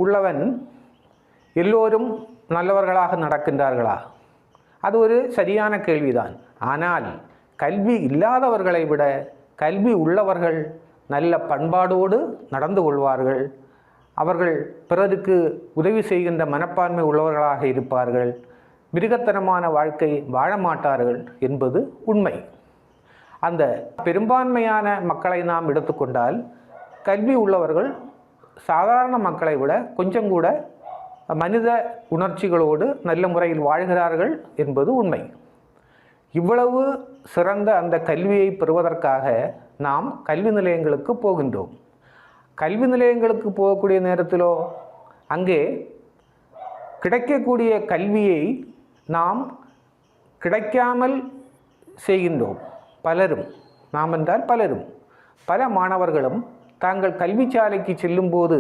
உள்ளவன் எல்லோரும் நல்லவர்களாக நடக்கின்றார்களா? அது ஒரு சரியான கேள்விதான். ஆனால் கல்வி இல்லாதவர்களை விட கல்வி உள்ளவர்கள் நல்ல பண்பாடோடு நடந்து கொள்வார்கள். அவர்கள் பிறருக்கு உதவி செய்கின்ற மனப்பான்மை உள்ளவர்களாக இருப்பார்கள். மிருகத்தனமான வாழ்க்கை வாழ மாட்டார்கள் என்பது உண்மை. அந்த பெரும்பான்மையான மக்களை நாம் எடுத்துக்கொண்டால் கல்வி உள்ளவர்கள் சாதாரண மக்களை விட கொஞ்சம் கூட மனித உணர்ச்சிகளோடு நல்ல முறையில் வாழ்கிறார்கள் என்பது உண்மை. இவ்வளவு சிறந்த அந்த கல்வியை பெறுவதற்காக நாம் கல்வி நிலையங்களுக்கு போகின்றோம். கல்வி நிலையங்களுக்கு போகக்கூடிய நேரத்திலோ அங்கே கிடைக்கக்கூடிய கல்வியை நாம் கிடைக்காமல் செய்கின்றோம். பலரும், நாம் என்றால் பலரும், பல மாணவர்களும் தாங்கள் கல்வி சாலைக்கு செல்லும்போது